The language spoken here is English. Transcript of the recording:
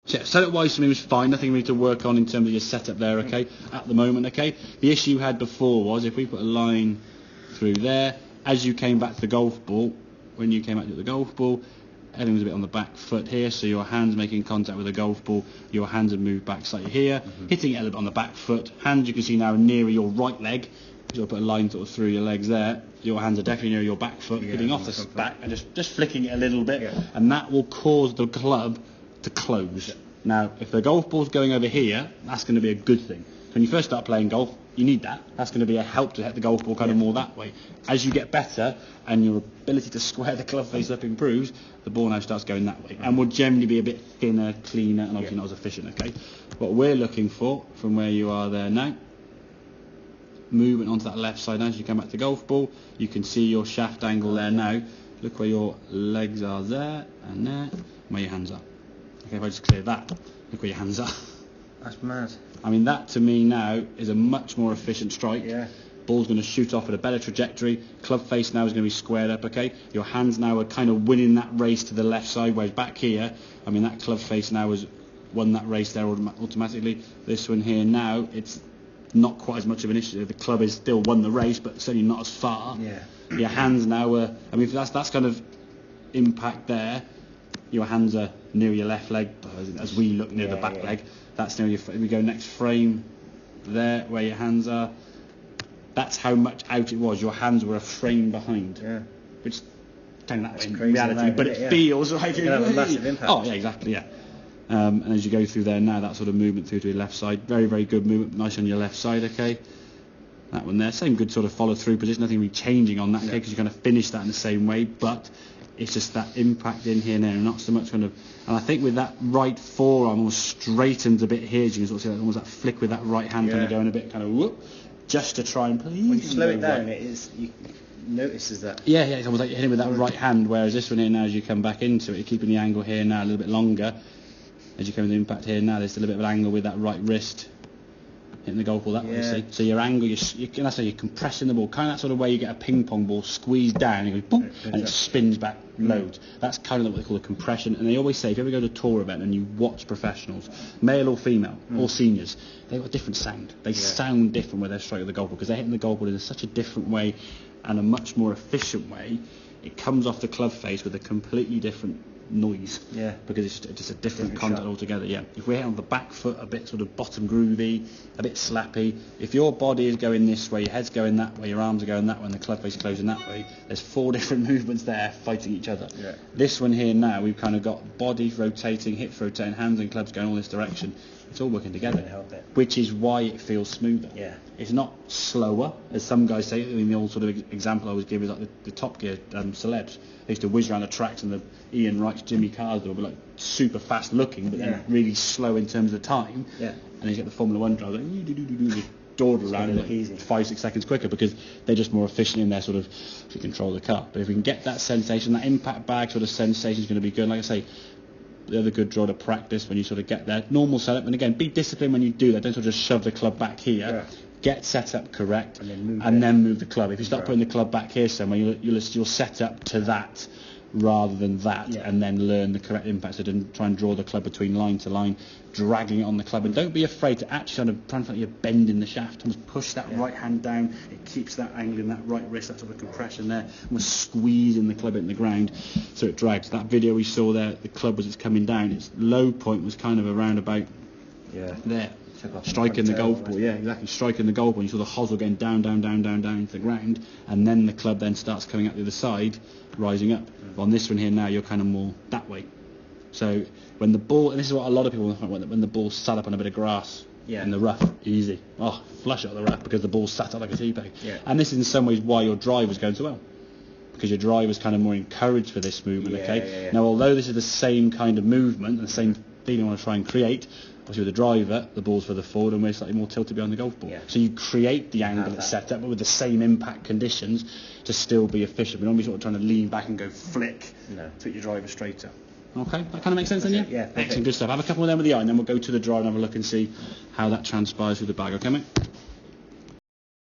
So setup wise for me was fine, nothing really to work on in terms of your setup there, okay, at the moment, okay. The issue you had before was if we put a line through there, as you came back to the golf ball, when you came back to the golf ball, everything was a bit on the back foot here, so your hands making contact with the golf ball, your hands have moved back slightly here, hitting it a little bit on the back foot, hands you can see now are nearer your right leg, so I'll put a line sort of through your legs there, your hands are definitely near your back foot, hitting off the back and just flicking it a little bit, and that will cause the club to close. Now, if the golf ball's going over here, that's going to be a good thing. When you first start playing golf, you need that. That's going to be a help to hit the golf ball kind of more that way. As you get better and your ability to square the club face up improves, the ball now starts going that way and will generally be a bit thinner, cleaner, and obviously not as efficient, okay? What we're looking for from where you are there now, movement onto that left side now as you come back to the golf ball, you can see your shaft angle there now. Look where your legs are there and there, and where your hands are. Okay, if I just clear that, look where your hands are. That's mad. I mean, that to me now is a much more efficient strike. Yeah. Ball's going to shoot off at a better trajectory. Club face now is going to be squared up, okay? Your hands now are kind of winning that race to the left side, whereas back here, I mean, that club face now has won that race there automatically. This one here now, it's not quite as much of an issue. The club has still won the race, but certainly not as far. Yeah. Your hands now are, I mean, that's kind of impact there. Your hands are near your left leg, as we look near the back leg. That's near your. We go next frame there, where your hands are. That's how much out it was. Your hands were a frame behind. Yeah. Which, kind of that in crazy reality, but it feels like it can have a massive impact. Oh yeah, exactly, yeah. And as you go through there now, that sort of movement through to your left side, very, very good movement, nice on your left side, okay. That one there, same good sort of follow through position, nothing really changing on that, okay, because you kind of finish that in the same way, but it's just that impact in here now, not so much kind of, and I think with that right forearm almost straightens a bit here, you can sort of see that, almost that flick with that right hand kind of going a bit kind of whoop, just to try and please. When you slow it down, it is, you notices that. Yeah, it's almost like you're hitting with that right hand, whereas this one here now, as you come back into it, you're keeping the angle here now a little bit longer. As you come into the impact here now, there's still a bit of an angle with that right wrist hitting the golf ball that way, you see. So your angle, that's how you're compressing the ball, kind of that sort of way you get a ping pong ball squeezed down, and you go boom, and it spins back loads. That's kind of what they call a compression. And they always say, if you ever go to a tour event and you watch professionals, male or female, or seniors, they've got a different sound. They sound different when they're striking the golf ball, because they're hitting the golf ball in such a different way and a much more efficient way. It comes off the club face with a completely different noise, because it's just a different contact altogether. If we hit on the back foot a bit sort of bottom groovy, a bit slappy, if your body is going this way, your head's going that way, your arms are going that way, and the club face is closing that way, there's 4 different movements there fighting each other. This one here now, we've kind of got body rotating, hips rotating, hands and clubs going all this direction. It's all working together, which is why it feels smoother. It's not slower, as some guys say. I mean, the old sort of example I always give is like the Top Gear celebs. They used to whiz around the tracks, and the Ian Wrights, Jimmy Carr's, they were like super fast looking, but then really slow in terms of the time. And you get the Formula One driver, like, dawdle around like 5-6 seconds quicker, because they're just more efficient in their sort of to control the car. But if we can get that sensation, that impact bag sort of sensation is going to be good. Like I say, the other good draw to practice when you sort of get there. Normal setup, and again, be disciplined when you do that. Don't sort of just shove the club back here. Get set up correct, and then move the club. If you start putting the club back here somewhere, you'll set up to that rather than that, and then learn the correct impact. So don't try and draw the club between line to line, dragging it on the club, and don't be afraid to actually try and find you're bending the shaft. Almost push that right hand down. It keeps that angle in that right wrist, that sort of compression there. Almost squeezing the club in the ground, so it drags. That video we saw there, the club was coming down. Its low point was kind of around about there. Striking the golf ball, exactly. Striking the golf ball, you saw the hosel going down into the ground, and then the club then starts coming out the other side, rising up. But on this one here now, you're kind of more that way. So when the ball, and this is what a lot of people when the ball's sat up on a bit of grass in the rough, easy. Flush out the rough, because the ball's sat up like a tea bag. And this is in some ways why your drive was going so well, because your drive was kind of more encouraged for this movement. Now, although this is the same kind of movement and the same feeling I want to try and create, obviously with the driver, the ball's further forward and we're slightly more tilted behind the golf ball. So you create the angle it's set up, but with the same impact conditions to still be efficient. We don't be sort of trying to lean back and go flick to put your driver straighter. Okay, that kind of makes sense then, yeah? Excellent, good stuff. Have a couple of them with the eye, and then we'll go to the drive and have a look and see how that transpires through the bag. Okay, mate?